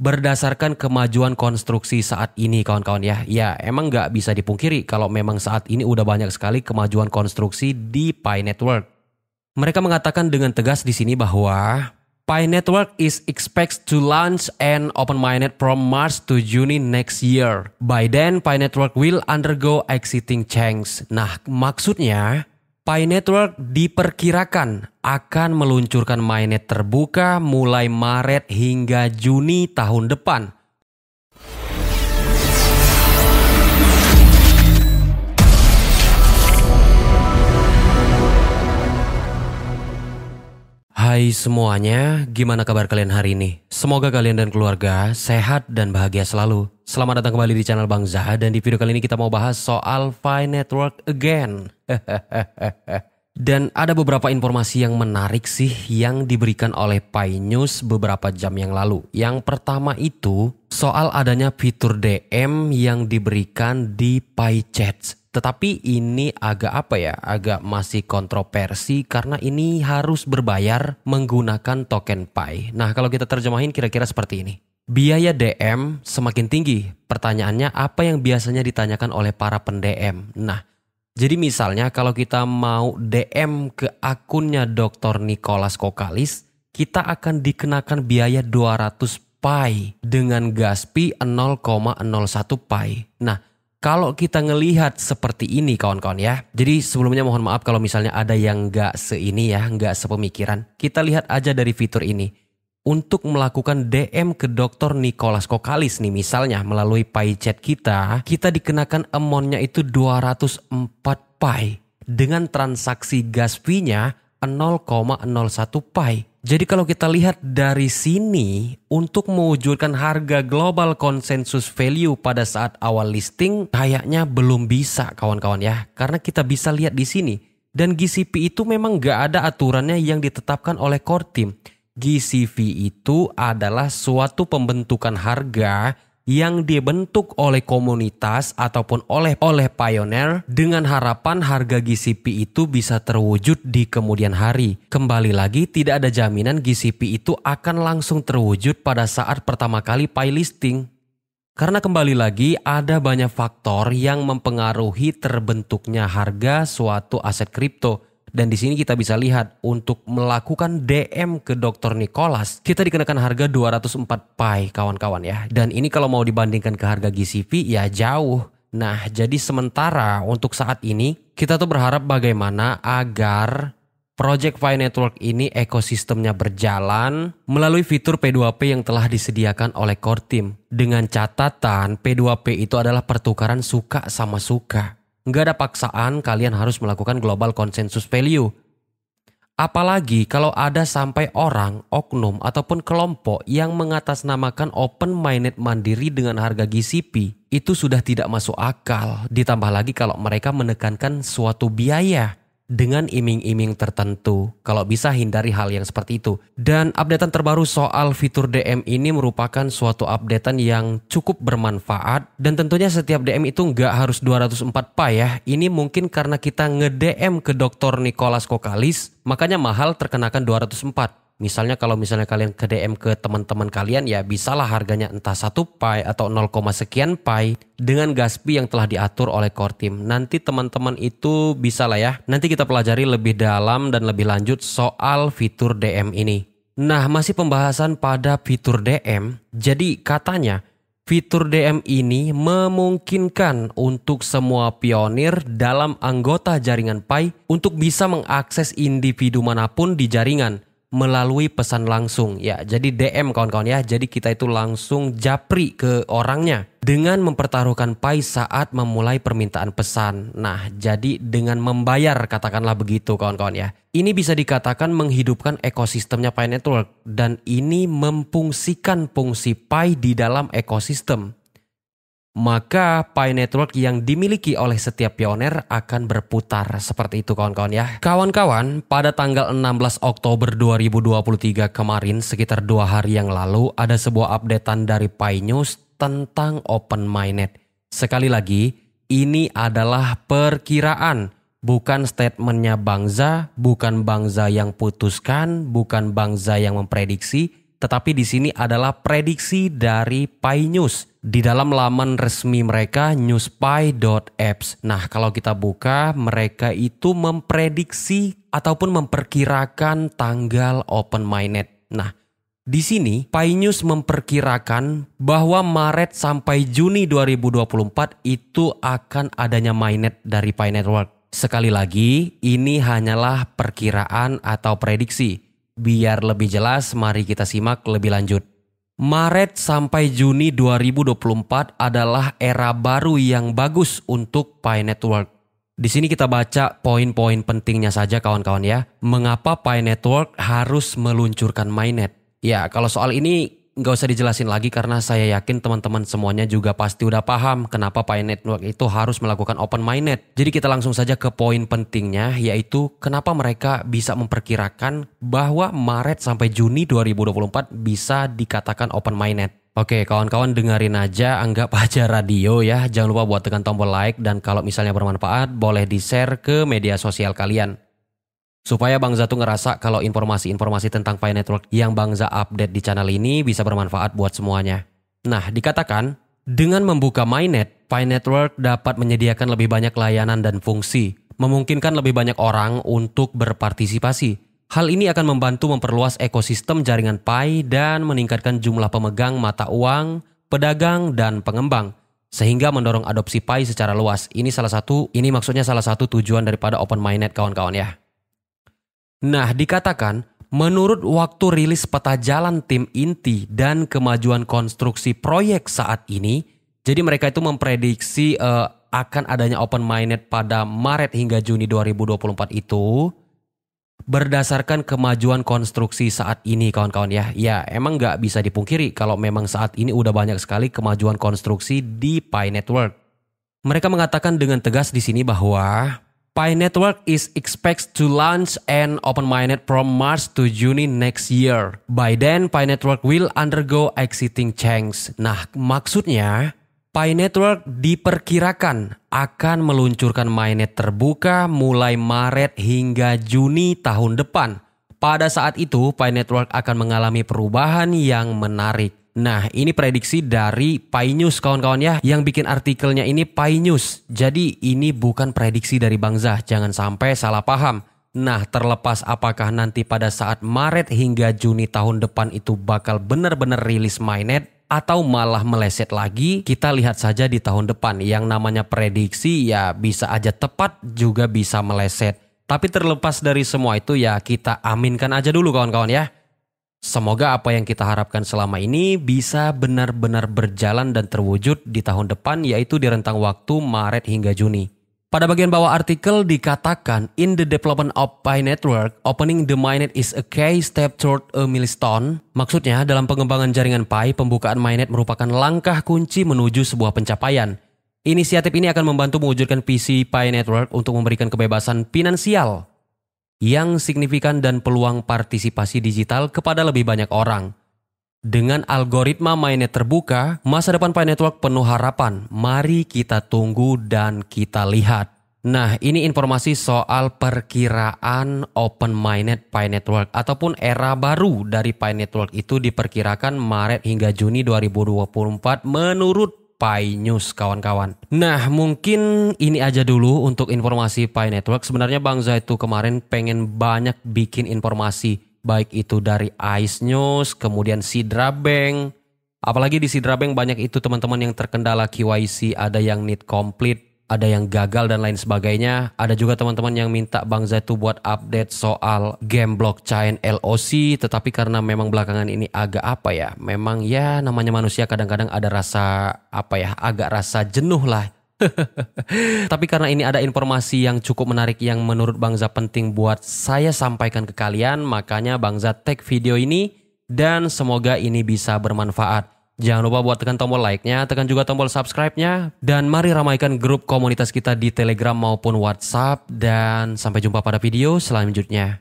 berdasarkan kemajuan konstruksi saat ini kawan-kawan ya. Ya emang nggak bisa dipungkiri kalau memang saat ini udah banyak sekali kemajuan konstruksi di Pi Network. Mereka mengatakan dengan tegas di sini bahwa Pi Network is expected to launch and open mainnet from March to June next year. By then, Pi Network will undergo exciting change. Nah, maksudnya Pi Network diperkirakan akan meluncurkan mainnet terbuka mulai Maret hingga Juni tahun depan. Hai semuanya, gimana kabar kalian hari ini? Semoga kalian dan keluarga sehat dan bahagia selalu. Selamat datang kembali di channel Bang Zaha, dan di video kali ini kita mau bahas soal Pi Network again. Dan ada beberapa informasi yang menarik sih yang diberikan oleh Pi News beberapa jam yang lalu. Yang pertama itu soal adanya fitur DM yang diberikan di Pi Chat. Tetapi ini agak masih kontroversi karena ini harus berbayar menggunakan token Pi. Nah, kalau kita terjemahin kira-kira seperti ini. Biaya DM semakin tinggi. Pertanyaannya apa yang biasanya ditanyakan oleh para pen-DM? Nah, jadi misalnya kalau kita mau DM ke akunnya Dr. Nicholas Kokalis, kita akan dikenakan biaya 200 Pi dengan gas fee 0,01 Pi. Nah, kalau kita ngelihat seperti ini kawan-kawan ya. Jadi sebelumnya mohon maaf kalau misalnya ada yang nggak nggak sepemikiran. Kita lihat aja dari fitur ini. Untuk melakukan DM ke Dr. Nicholas Kokalis nih misalnya melalui Pi Chat kita dikenakan amount-nya itu 204 Pi. Dengan transaksi gas fee-nya 0,01 Pi. Jadi kalau kita lihat dari sini, untuk mewujudkan harga global consensus value pada saat awal listing, kayaknya belum bisa kawan-kawan ya. Karena kita bisa lihat di sini. Dan GCP itu memang nggak ada aturannya yang ditetapkan oleh core team. GCV itu adalah suatu pembentukan harga yang dibentuk oleh komunitas ataupun oleh pioneer dengan harapan harga GCP itu bisa terwujud di kemudian hari. Kembali lagi, tidak ada jaminan GCP itu akan langsung terwujud pada saat pertama kali Pi listing. Karena kembali lagi ada banyak faktor yang mempengaruhi terbentuknya harga suatu aset kripto. Dan di sini kita bisa lihat untuk melakukan DM ke Dr. Nicholas, kita dikenakan harga 204 Pi kawan-kawan ya. Dan ini kalau mau dibandingkan ke harga GCV ya jauh. Nah, jadi sementara untuk saat ini kita tuh berharap bagaimana agar Project Pi Network ini ekosistemnya berjalan melalui fitur P2P yang telah disediakan oleh core team. Dengan catatan P2P itu adalah pertukaran suka sama suka. Nggak ada paksaan kalian harus melakukan global consensus value. Apalagi kalau ada sampai orang, oknum, ataupun kelompok yang mengatasnamakan open mainnet mandiri dengan harga GCP. Itu sudah tidak masuk akal. Ditambah lagi kalau mereka menekankan suatu biaya dengan iming-iming tertentu. Kalau bisa hindari hal yang seperti itu. Dan updatean terbaru soal fitur DM ini merupakan suatu updatean yang cukup bermanfaat. Dan tentunya setiap DM itu nggak harus 204 Pi ya. Ini mungkin karena kita nge-DM ke Dr. Nicholas Kokalis, makanya mahal terkenakan 204. Misalnya kalau kalian ke DM ke teman-teman kalian ya bisalah harganya entah 1 Pi atau 0, sekian Pi dengan gas fee yang telah diatur oleh core team. Nanti teman-teman itu bisa lah ya. Nanti kita pelajari lebih dalam dan lebih lanjut soal fitur DM ini. Nah, masih pembahasan pada fitur DM. Jadi katanya fitur DM ini memungkinkan untuk semua pionir dalam anggota jaringan Pi untuk bisa mengakses individu manapun di jaringan melalui pesan langsung ya. Jadi DM kawan-kawan ya. Jadi kita itu langsung japri ke orangnya dengan mempertaruhkan Pi saat memulai permintaan pesan. Nah, jadi dengan membayar katakanlah begitu kawan-kawan ya. Ini bisa dikatakan menghidupkan ekosistemnya Pi Network dan ini memfungsikan fungsi Pi di dalam ekosistem. Maka Pi Network yang dimiliki oleh setiap pioner akan berputar seperti itu kawan-kawan ya. Kawan-kawan, pada tanggal 16 Oktober 2023 kemarin sekitar 2 hari yang lalu ada sebuah updatean dari Pi News tentang open mainnet. Sekali lagi, ini adalah perkiraan, bukan statementnya Bang Za, bukan Bang Za yang putuskan, bukan Bang Za yang memprediksi. tetapi di sini adalah prediksi dari Pi News di dalam laman resmi mereka newspy.apps. Nah, kalau kita buka, mereka itu memprediksi ataupun memperkirakan tanggal open mainnet. Nah, di sini Pi News memperkirakan bahwa Maret sampai Juni 2024 itu akan adanya mainnet dari Pi Network. Sekali lagi, ini hanyalah perkiraan atau prediksi. Biar lebih jelas, mari kita simak lebih lanjut. Maret sampai Juni 2024 adalah era baru yang bagus untuk Pi Network. Di sini kita baca poin-poin pentingnya saja kawan-kawan ya. Mengapa Pi Network harus meluncurkan mainnet? Ya, kalau soal ini nggak usah dijelasin lagi karena saya yakin teman-teman semuanya juga pasti udah paham kenapa Pi Network itu harus melakukan open mainnet. Jadi kita langsung saja ke poin pentingnya, yaitu kenapa mereka bisa memperkirakan bahwa Maret sampai Juni 2024 bisa dikatakan open mainnet. Oke, kawan-kawan dengerin aja, anggap aja radio ya. Jangan lupa buat tekan tombol like dan kalau misalnya bermanfaat boleh di-share ke media sosial kalian. Supaya Bang Zah tuh ngerasa kalau informasi-informasi tentang Pi Network yang Bang Zah update di channel ini bisa bermanfaat buat semuanya. Nah, dikatakan dengan membuka mainnet, Pi Network dapat menyediakan lebih banyak layanan dan fungsi, memungkinkan lebih banyak orang untuk berpartisipasi. Hal ini akan membantu memperluas ekosistem jaringan Pi dan meningkatkan jumlah pemegang mata uang, pedagang, dan pengembang, sehingga mendorong adopsi Pi secara luas. Ini maksudnya salah satu tujuan daripada open mainnet kawan-kawan ya. Nah, dikatakan menurut waktu rilis peta jalan tim inti dan kemajuan konstruksi proyek saat ini, jadi mereka itu memprediksi akan adanya open mainnet pada Maret hingga Juni 2024 itu berdasarkan kemajuan konstruksi saat ini kawan-kawan ya. Ya, emang nggak bisa dipungkiri kalau memang saat ini udah banyak sekali kemajuan konstruksi di Pi Network. Mereka mengatakan dengan tegas di sini bahwa Pi Network is expected to launch an open mainnet from March to June next year. By then, Pi Network will undergo exiting change. Nah, maksudnya Pi Network diperkirakan akan meluncurkan mainnet terbuka mulai Maret hingga Juni tahun depan. Pada saat itu, Pi Network akan mengalami perubahan yang menarik. Nah, ini prediksi dari Pi News kawan-kawan ya. Yang bikin artikelnya ini Pi News. Jadi ini bukan prediksi dari Bang Zah. Jangan sampai salah paham. Nah, terlepas apakah nanti pada saat Maret hingga Juni tahun depan itu bakal benar-benar rilis mainnet atau malah meleset lagi, kita lihat saja di tahun depan. Yang namanya prediksi ya bisa aja tepat juga bisa meleset. Tapi terlepas dari semua itu ya kita aminkan aja dulu kawan-kawan ya. Semoga apa yang kita harapkan selama ini bisa benar-benar berjalan dan terwujud di tahun depan, yaitu di rentang waktu Maret hingga Juni. Pada bagian bawah artikel dikatakan, in the development of Pi Network, opening the mainnet is a key step toward a milestone. Maksudnya, dalam pengembangan jaringan Pi, pembukaan mainnet merupakan langkah kunci menuju sebuah pencapaian. Inisiatif ini akan membantu mewujudkan visi Pi Network untuk memberikan kebebasan finansial yang signifikan dan peluang partisipasi digital kepada lebih banyak orang. Dengan algoritma mainnet terbuka, masa depan Pi Network penuh harapan. Mari kita tunggu dan kita lihat. Nah, ini informasi soal perkiraan open mainnet Pi Network ataupun era baru dari Pi Network itu diperkirakan Maret hingga Juni 2024 menurut Pi News kawan-kawan. Nah, mungkin ini aja dulu untuk informasi Pi Network. Sebenarnya Bang Zah itu kemarin pengen banyak bikin informasi, baik itu dari Ice News, kemudian Sidra Bank. Apalagi di Sidra Bank banyak itu teman-teman yang terkendala KYC, ada yang need complete, ada yang gagal dan lain sebagainya. Ada juga teman-teman yang minta Bang Zah itu buat update soal game blockchain LOC. Tetapi karena memang belakangan ini agak memang ya namanya manusia kadang-kadang ada rasa agak rasa jenuh lah. Tapi karena ini ada informasi yang cukup menarik yang menurut Bang Zah penting buat saya sampaikan ke kalian, makanya Bang Zah tag video ini dan semoga ini bisa bermanfaat. Jangan lupa buat tekan tombol like-nya, tekan juga tombol subscribe-nya, dan mari ramaikan grup komunitas kita di Telegram maupun WhatsApp, dan sampai jumpa pada video selanjutnya.